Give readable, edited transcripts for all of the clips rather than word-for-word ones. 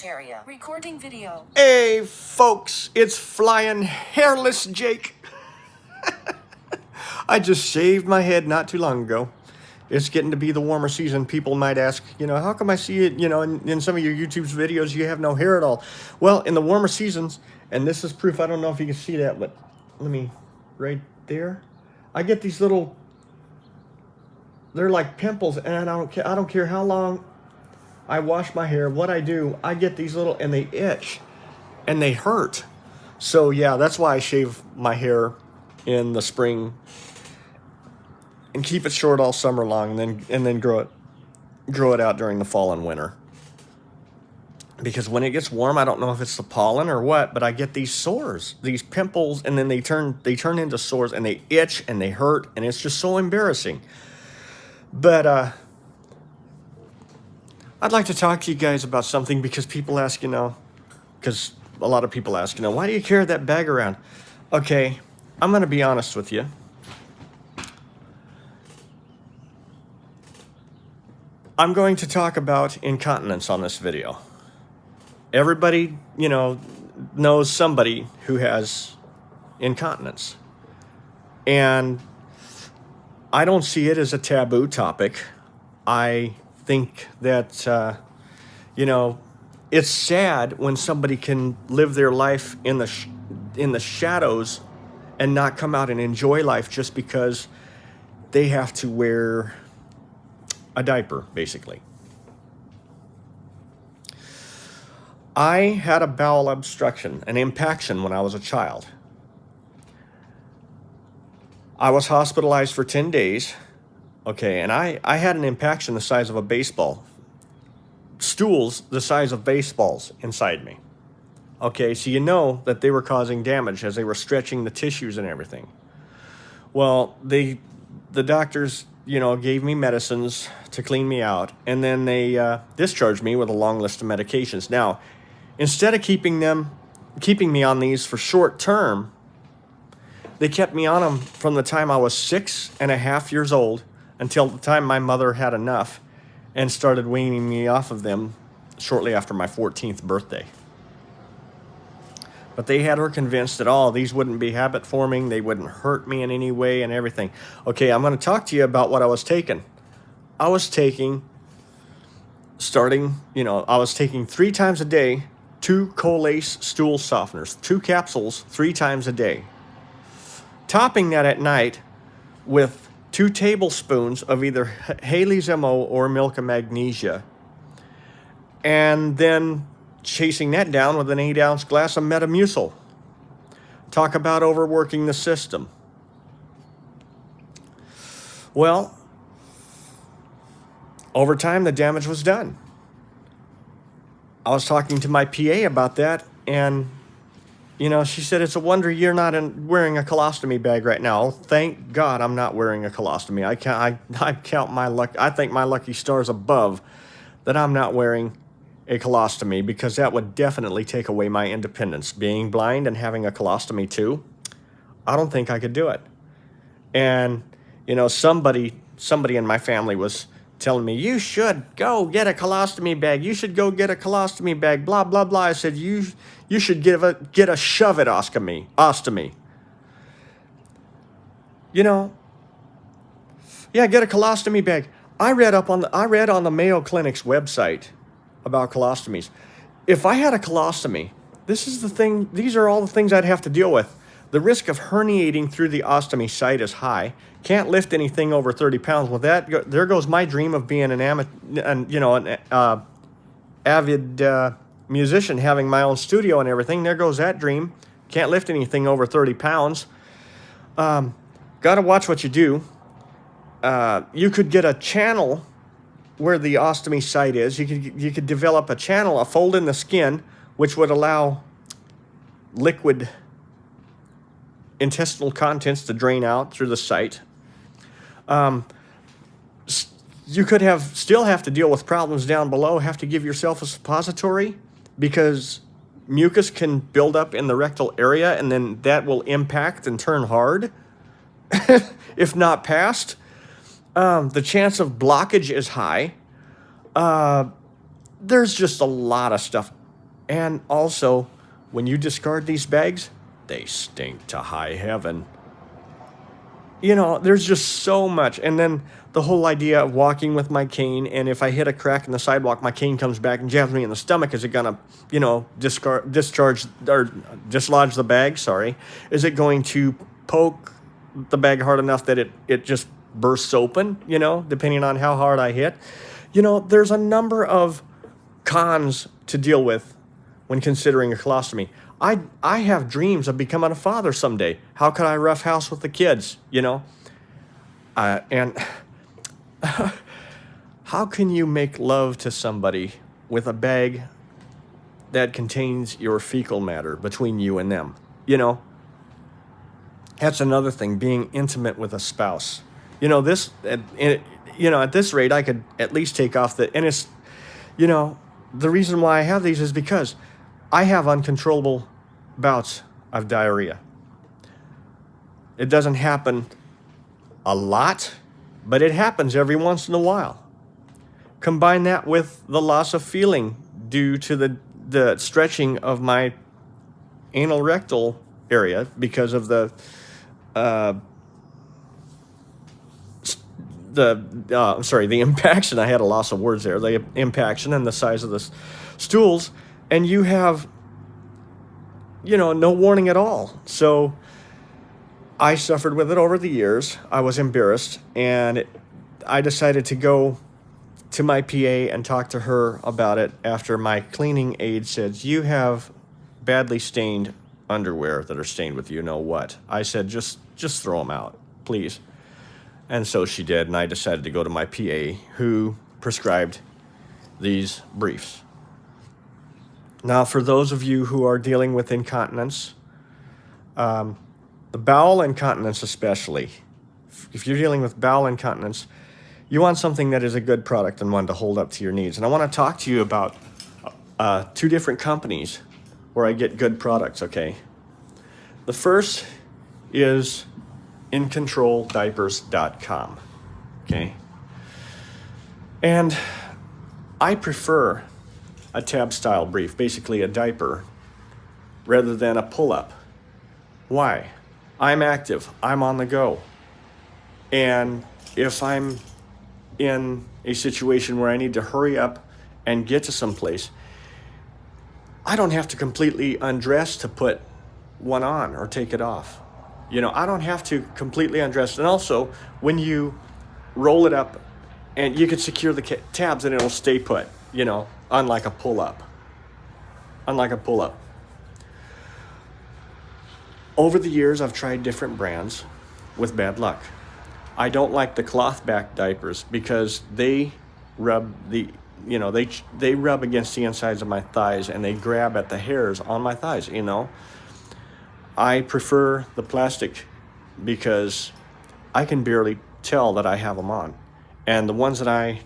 area. Recording video. Hey folks, it's Flying Hairless Jake. I just shaved my head not too long ago. It's getting to be the warmer season. People might ask, how come I see it, in some of your YouTube's videos, you have no hair at all? Well, in the warmer seasons, and this is proof, I don't know if you can see that, but let me, right there. I get these little, they're like pimples, and I don't care how long I wash my hair, what I do, I get these little, and they itch, and they hurt. So yeah, that's why I shave my hair in the spring and keep it short all summer long, and then grow it out during the fall and winter. Because when it gets warm, I don't know if it's the pollen or what, but I get these sores, these pimples, and then they turn into sores, and they itch and they hurt, and it's just so embarrassing. But I'd like to talk to you guys about something, because people ask, because a lot of people ask, why do you carry that bag around? Okay, I'm going to be honest with you. I'm going to talk about incontinence on this video. Everybody, knows somebody who has incontinence. And I don't see it as a taboo topic. I think that, it's sad when somebody can live their life in the shadows and not come out and enjoy life just because they have to wear a diaper, basically. I had a bowel obstruction, an impaction, when I was a child. I was hospitalized for 10 days. Okay, and I had an impaction the size of a baseball. Stools the size of baseballs inside me. Okay, so you know that they were causing damage as they were stretching the tissues and everything. Well, the doctors, gave me medicines to clean me out, and then they discharged me with a long list of medications. Now, instead of keeping me on these for short term, they kept me on them from the time I was 6.5 years old until the time my mother had enough and started weaning me off of them shortly after my 14th birthday. But they had her convinced that, these wouldn't be habit forming, they wouldn't hurt me in any way and everything. Okay, I'm going to talk to you about what I was taking. I was taking 3 times a day, 2 Colace stool softeners, 2 capsules 3 times a day. Topping that at night with 2 tablespoons of either Haley's MO or milk of magnesia. And then chasing that down with an 8-ounce glass of Metamucil. Talk about overworking the system. Well, over time, the damage was done. I was talking to my PA about that, and she said, it's a wonder you're not wearing a colostomy bag right now. Thank God I'm not wearing a colostomy. I count my luck. I think my lucky stars above that I'm not wearing a colostomy, because that would definitely take away my independence. Being blind and having a colostomy too, I don't think I could do it. And, somebody in my family was telling me, you should go get a colostomy bag. You should go get a colostomy bag, blah, blah, blah. I said, you should get a shove-it-ostomy. Yeah, get a colostomy bag. I read on the Mayo Clinic's website about colostomies. If I had a colostomy, these are all the things I'd have to deal with. The risk of herniating through the ostomy site is high. Can't lift anything over 30 pounds. With that, there goes my dream of being an avid musician, having my own studio and everything. There goes that dream. Can't lift anything over 30 pounds. Got to watch what you do. You could get a channel where the ostomy site is. You could develop a channel, a fold in the skin, which would allow liquid intestinal contents to drain out through the site. You could still have to deal with problems down below, have to give yourself a suppository, because mucus can build up in the rectal area, and then that will impact and turn hard if not passed. The chance of blockage is high. There's just a lot of stuff. And also, when you discard these bags, they stink to high heaven. You know, there's just so much. And then the whole idea of walking with my cane, and if I hit a crack in the sidewalk, my cane comes back and jabs me in the stomach. Is it going to, you know, discharge or dislodge the bag? Sorry. Is it going to poke the bag hard enough that it just bursts open, you know, depending on how hard I hit? You know, there's a number of cons to deal with when considering a colostomy. I have dreams of becoming a father someday. How could I rough house with the kids, you know? And how can you make love to somebody with a bag that contains your fecal matter between you and them? You know, that's another thing, being intimate with a spouse. You know, at this rate, I could at least take off and it's, you know, the reason why I have these is because I have uncontrollable bouts of diarrhea. It doesn't happen a lot, but it happens every once in a while. Combine that with the loss of feeling due to the stretching of my anal rectal area because of the impaction. I had a loss of words there. The impaction and the size of the stools, and you have, you know, no warning at all. So I suffered with it over the years. I was embarrassed, and I decided to go to my PA and talk to her about it after my cleaning aide said, "You have badly stained underwear that are stained with you know what." I said, just throw them out, please. And so she did, and I decided to go to my PA, who prescribed these briefs. Now, for those of you who are dealing with incontinence, the bowel incontinence especially, if you're dealing with bowel incontinence, you want something that is a good product and one to hold up to your needs. And I want to talk to you about two different companies where I get good products, okay? The first is incontroldiapers.com, okay? And I prefer a tab-style brief, basically a diaper, rather than a pull-up. Why? I'm active. I'm on the go. And if I'm in a situation where I need to hurry up and get to someplace, I don't have to completely undress to put one on or take it off. You know, I don't have to completely undress. And also, when you roll it up, and you can secure the tabs and it'll stay put, you know, unlike a pull-up. Over the years, I've tried different brands with bad luck. I don't like the cloth back diapers because they rub they rub against the insides of my thighs and they grab at the hairs on my thighs, you know. I prefer the plastic because I can barely tell that I have them on. And the ones that I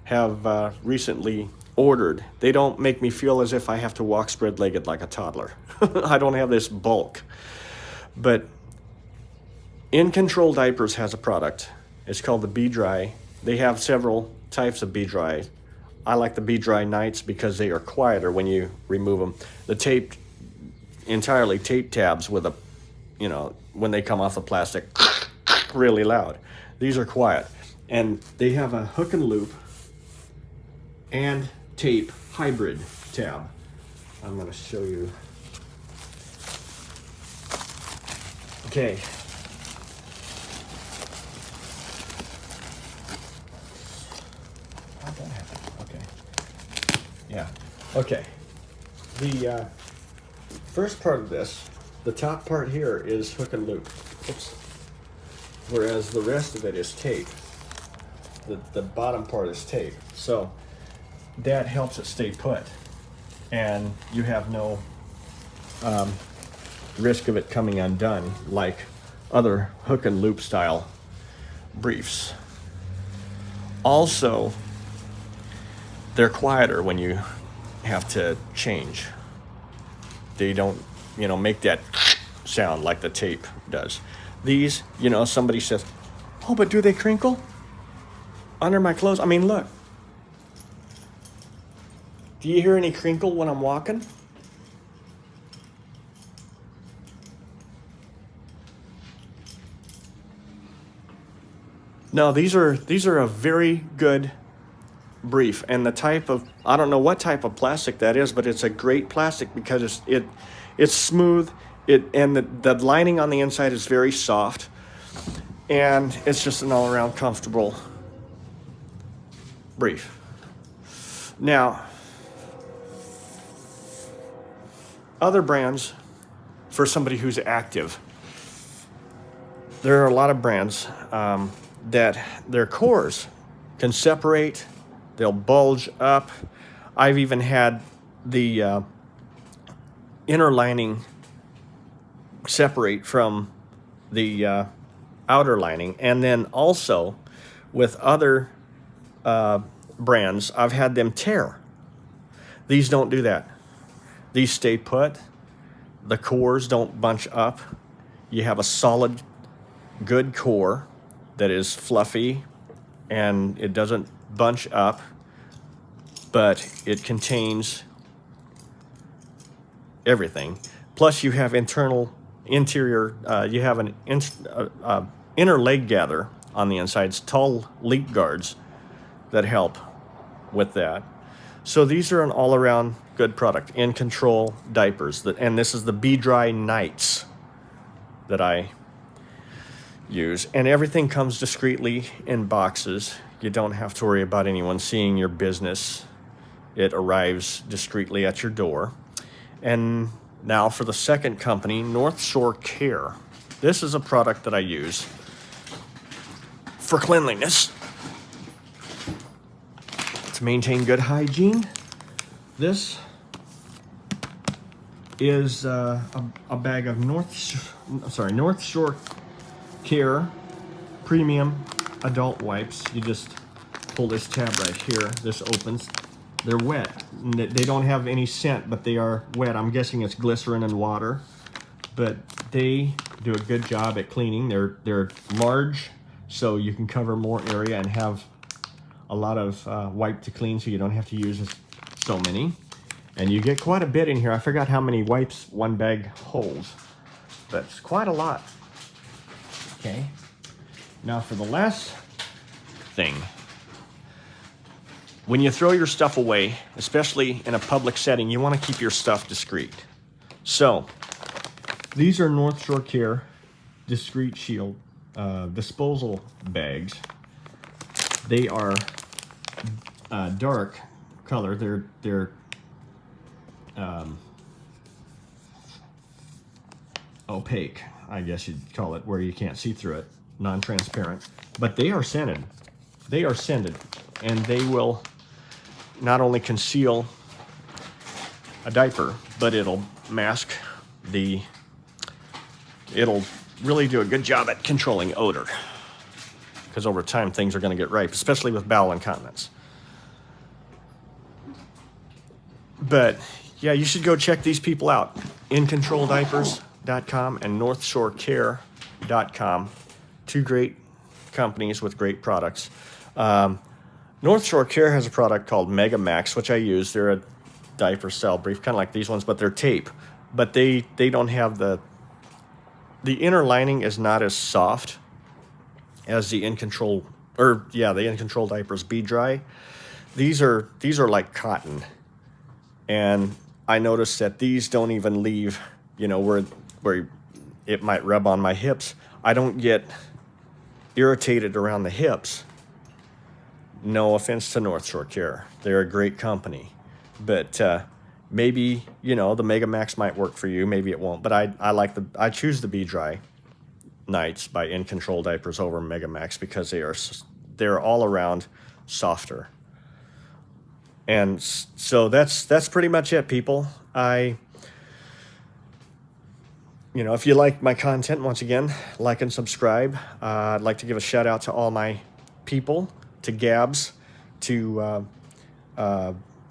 have recently ordered, they don't make me feel as if I have to walk spread-legged like a toddler. I don't have this bulk. But In Control Diapers has a product. It's called the Be Dry. They have several types of Be Dry. I like the Be Dry Nights because they are quieter when you remove them. The entirely taped tabs with when they come off the plastic, really loud. These are quiet. And they have a hook and loop and tape hybrid tab. I'm going to show you. Okay. How'd that happen? Okay. Yeah. Okay. The first part of this, the top part here is hook and loop. Oops. Whereas the rest of it is tape. The bottom part is tape. So that helps it stay put. And you have no risk of it coming undone like other hook and loop style briefs. Also, they're quieter when you have to change. They don't, make that sound like the tape does. These, somebody says, "Oh, but do they crinkle under my clothes?" I mean, look. Do you hear any crinkle when I'm walking? No, these are a very good brief, and the type of, I don't know what type of plastic that is, but it's a great plastic because it's smooth, and the lining on the inside is very soft, and it's just an all-around comfortable brief. Now, other brands for somebody who's active. There are a lot of brands that their cores can separate, they'll bulge up. I've even had the inner lining separate from the outer lining. And then also with other brands, I've had them tear. These don't do that. These stay put. The cores don't bunch up. You have a solid, good core that is fluffy and it doesn't bunch up, but it contains everything. Plus you have interior, you have an inner leg gather on the insides, tall leak guards that help with that. So these are an all-around good product. In Control diapers, and this is the Be Dry Nights that I use. And everything comes discreetly in boxes. You don't have to worry about anyone seeing your business. It arrives discreetly at your door. And now for the second company, North Shore Care. This is a product that I use for cleanliness, to maintain good hygiene. This is a bag of North Shore Care Premium Adult Wipes. You just pull this tab right here. This opens. They're wet. They don't have any scent, but they are wet. I'm guessing it's glycerin and water, but they do a good job at cleaning. They're large, so you can cover more area and have a lot of wipe to clean, so you don't have to use so many. And you get quite a bit in here. I forgot how many wipes one bag holds, but it's quite a lot. Okay. Now for the last thing. When you throw your stuff away, especially in a public setting, you want to keep your stuff discreet. So these are North Shore Care Discreet Shield disposal bags. They are dark color. They're opaque, I guess you'd call it, where you can't see through it, non-transparent. But they are scented. They are scented, and they will not only conceal a diaper, but it'll mask it'll really do a good job at controlling odor. Because over time, things are going to get ripe, especially with bowel incontinence. But yeah, you should go check these people out. incontroldiapers.com and northshorecare.com. Two great companies with great products. North Shore Care has a product called Mega Max, which I use. They're a diaper style brief, kind of like these ones, but they're tape. But they don't have the inner lining is not as soft as the In Control diapers Be Dry. These are like cotton. And I noticed that these don't even leave, where it might rub on my hips. I don't get irritated around the hips. No offense to North Shore Care. They're a great company. But maybe, the Mega Max might work for you. Maybe it won't. But I choose the Be Dry Nights by In Control diapers over Mega Max because they're all around softer. And so that's pretty much it, people. If you like my content, once again, like and subscribe. I'd like to give a shout out to all my people, to Gabs, to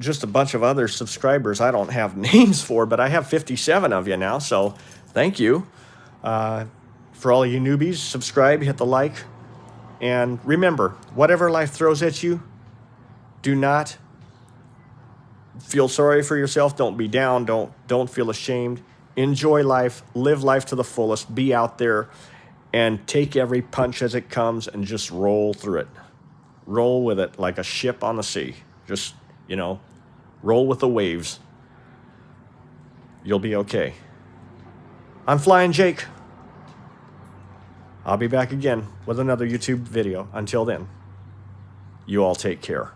just a bunch of other subscribers I don't have names for, but I have 57 of you now, so thank you. For all you newbies, subscribe, hit the like, and remember, whatever life throws at you, do not feel sorry for yourself. Don't be down. Don't feel ashamed. Enjoy life. Live life to the fullest. Be out there and take every punch as it comes and just roll through it. Roll with it like a ship on the sea. Just, roll with the waves. You'll be okay. I'm Flying Jake. I'll be back again with another YouTube video. Until then, you all take care.